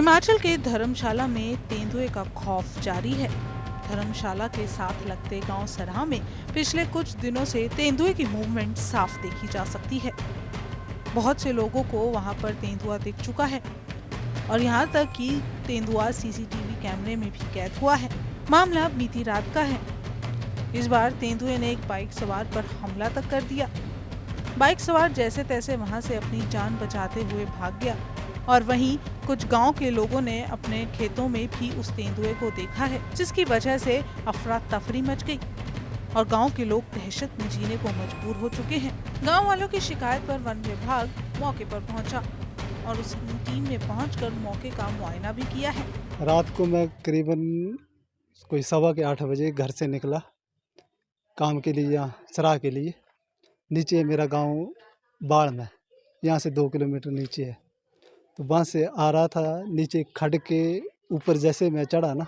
हिमाचल के धर्मशाला में तेंदुए का खौफ जारी है। धर्मशाला के साथ लगते गांव सराह में पिछले कुछ दिनों से तेंदुए की मूवमेंट साफ देखी जा सकती है। बहुत से लोगों को वहां पर तेंदुआ दिख चुका है और यहां तक कि तेंदुआ सीसीटीवी कैमरे में भी कैद हुआ है। मामला बीती रात का है। इस बार तेंदुए ने एक बाइक सवार पर हमला तक कर दिया। बाइक सवार जैसे तैसे वहां से अपनी जान बचाते हुए भाग गया और वहीं कुछ गांव के लोगों ने अपने खेतों में भी उस तेंदुए को देखा है, जिसकी वजह से अफरा तफरी मच गई और गांव के लोग दहशत में जीने को मजबूर हो चुके हैं। गांव वालों की शिकायत पर वन विभाग मौके पर पहुंचा और उस टीम ने पहुंचकर मौके का मुआयना भी किया है। रात को मैं करीबन कोई 7:15 बजे घर से निकला काम के लिए, यहाँ सराह के लिए। नीचे मेरा गांव बाढ़ में, यहाँ से 2 किलोमीटर नीचे है। तो वहाँ से आ रहा था, नीचे खड्ड के ऊपर जैसे मैं चढ़ा ना,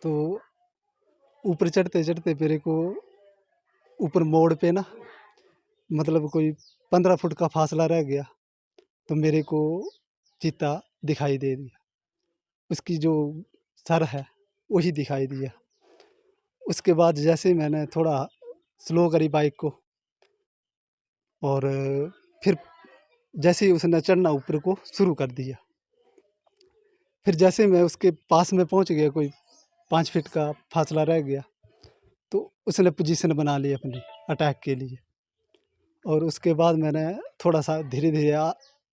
तो ऊपर चढ़ते चढ़ते मेरे को ऊपर मोड़ पे ना, मतलब कोई 15 फुट का फासला रह गया, तो मेरे को चीता दिखाई दे दिया। उसकी जो सर है वही दिखाई दिया। उसके बाद जैसे मैंने थोड़ा स्लो करी बाइक को और फिर जैसे ही उसने चढ़ना ऊपर को शुरू कर दिया, फिर जैसे मैं उसके पास में पहुंच गया, कोई 5 फीट का फासला रह गया, तो उसने पोजीशन बना ली अपनी अटैक के लिए। और उसके बाद मैंने थोड़ा सा धीरे धीरे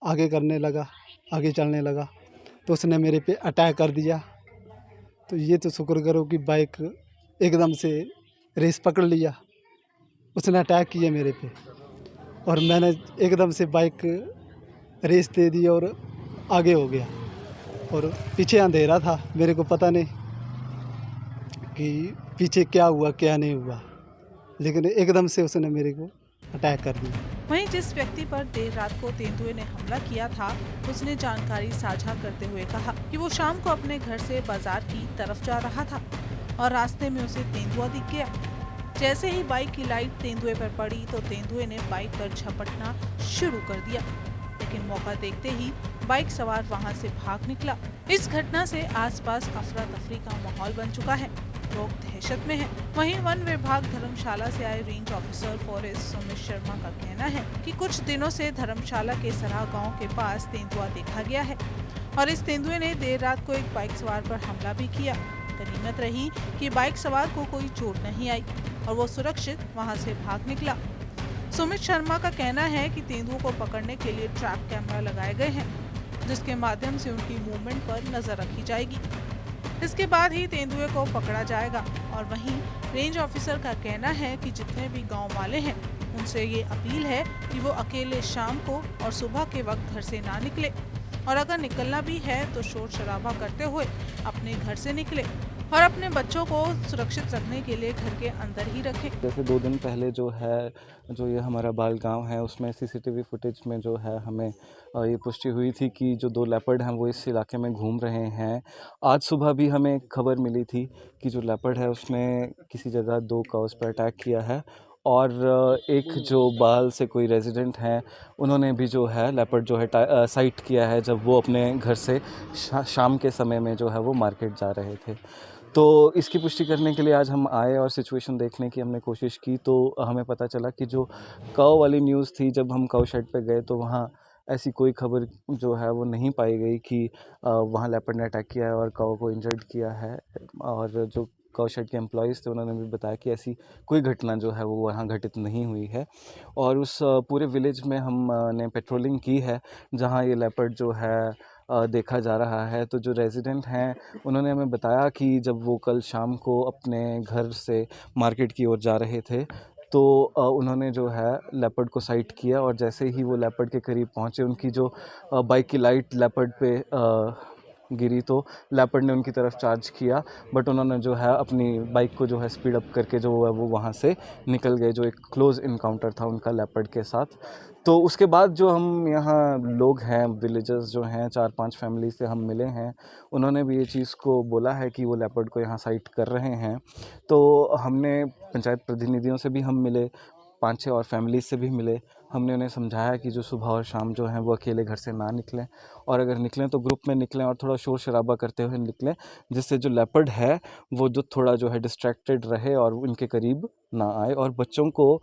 आगे करने लगा, आगे चलने लगा, तो उसने मेरे पे अटैक कर दिया। तो ये तो शुक्र करो कि बाइक एकदम से रेस पकड़ लिया। उसने अटैक किया मेरे पे और मैंने एकदम से बाइक रेस दे दी और आगे हो गया। और पीछे अंधेरा था, मेरे को पता नहीं कि पीछे क्या हुआ क्या नहीं हुआ, लेकिन एकदम से उसने मेरे को अटैक कर दिया। वहीं जिस व्यक्ति पर देर रात को तेंदुए ने हमला किया था, उसने जानकारी साझा करते हुए कहा कि वो शाम को अपने घर से बाजार की तरफ जा रहा था और रास्ते में उसे तेंदुआ दिख गया। जैसे ही बाइक की लाइट तेंदुए पर पड़ी तो तेंदुए ने बाइक पर झपटना शुरू कर दिया, लेकिन मौका देखते ही बाइक सवार वहां से भाग निकला। इस घटना से आसपास अफरा तफरी का माहौल बन चुका है। लोग दहशत में हैं। वहीं वन विभाग धर्मशाला से आए range officer forest Sumit Sharma का कहना है कि कुछ दिनों से धर्मशाला के सराह गांव के पास तेंदुआ देखा गया है और इस तेंदुए ने देर रात को एक बाइक सवार पर हमला भी किया। गनीमत रही कि बाइक सवार को कोई चोट नहीं आई और वो सुरक्षित वहां से भाग निकला। सुमित शर्मा का कहना है कि तेंदुओं को पकड़ने के लिए ट्रैप कैमरा लगाए गए हैं, जिसके माध्यम से उनकी मूवमेंट पर नजर रखी जाएगी। इसके बाद ही तेंदुए को पकड़ा जाएगा। और वहीं रेंज ऑफिसर का कहना है कि जितने भी गांव वाले हैं उनसे ये अपील है कि वो अकेले शाम को और सुबह के वक्त घर से ना निकले और अगर निकलना भी है तो शोर शराबा करते हुए अपने घर से निकले और अपने बच्चों को सुरक्षित रखने के लिए घर के अंदर ही रखें। जैसे 2 दिन पहले जो ये हमारा बाल गांव है, उसमें सीसीटीवी फुटेज में जो है हमें ये पुष्टि हुई थी कि जो 2 लेपर्ड हैं वो इस इलाके में घूम रहे हैं। आज सुबह भी हमें खबर मिली थी कि जो लेपर्ड है उसने किसी जगह 2 काउस पर अटैक किया है और एक जो बाल से कोई रेजिडेंट हैं उन्होंने भी जो है लेपर्ड जो है साइट किया है जब वो अपने घर से शाम के समय में जो है वो मार्केट जा रहे थे। तो इसकी पुष्टि करने के लिए आज हम आए और सिचुएशन देखने की हमने कोशिश की, तो हमें पता चला कि जो काऊ वाली न्यूज़ थी, जब हम काऊ शेड पे गए तो वहाँ ऐसी कोई खबर जो है वो नहीं पाई गई कि वहाँ लेपर्ड ने अटैक किया है और काऊ को इंजर्ड किया है। और जो काऊ शेड के एम्प्लॉयज़ थे उन्होंने भी बताया कि ऐसी कोई घटना जो है वो वहाँ घटित नहीं हुई है। और उस पूरे विलेज में हम ने पेट्रोलिंग की है जहाँ ये लेपर्ड जो है देखा जा रहा है। तो जो रेजिडेंट हैं उन्होंने हमें बताया कि जब वो कल शाम को अपने घर से मार्केट की ओर जा रहे थे तो उन्होंने जो है लेपर्ड को साइट किया और जैसे ही वो लेपर्ड के करीब पहुंचे, उनकी जो बाइक की लाइट लेपर्ड पे गिरी तो लेपर्ड ने उनकी तरफ चार्ज किया, बट उन्होंने जो है अपनी बाइक को जो है स्पीड अप करके जो है वो वहाँ से निकल गए। जो एक क्लोज इनकाउंटर था उनका लेपर्ड के साथ। तो उसके बाद जो हम यहाँ लोग हैं, विलेजर्स जो हैं, 4-5 फैमिली से हम मिले हैं, उन्होंने भी ये चीज़ को बोला है कि वो लेपर्ड को यहाँ साइट कर रहे हैं। तो हमने पंचायत प्रतिनिधियों से भी हम मिले, 5-6 और फैमिली से भी मिले। हमने उन्हें समझाया कि जो सुबह और शाम जो है वो अकेले घर से ना निकलें, और अगर निकलें तो ग्रुप में निकलें और थोड़ा शोर शराबा करते हुए निकलें, जिससे जो लेपर्ड है वो जो थोड़ा जो है डिस्ट्रैक्टेड रहे और उनके करीब ना आए। और बच्चों को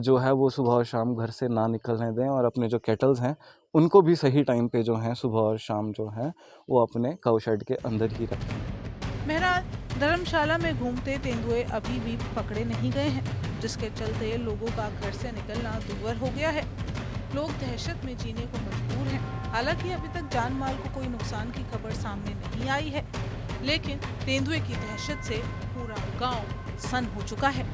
जो है वो सुबह और शाम घर से ना निकलने दें, और अपने जो कैटल्स हैं उनको भी सही टाइम पे जो हैं सुबह और शाम जो है वो अपने काऊ शेड के अंदर ही रखें। बहरहाल धर्मशाला में घूमते तेंदुए अभी भी पकड़े नहीं गए हैं, जिसके चलते लोगों का घर से निकलना दूभर हो गया है। लोग दहशत में जीने को मजबूर हैं। हालांकि अभी तक जान माल को कोई नुकसान की खबर सामने नहीं आई है, लेकिन तेंदुए की दहशत से पूरा गांव सन्न हो चुका है।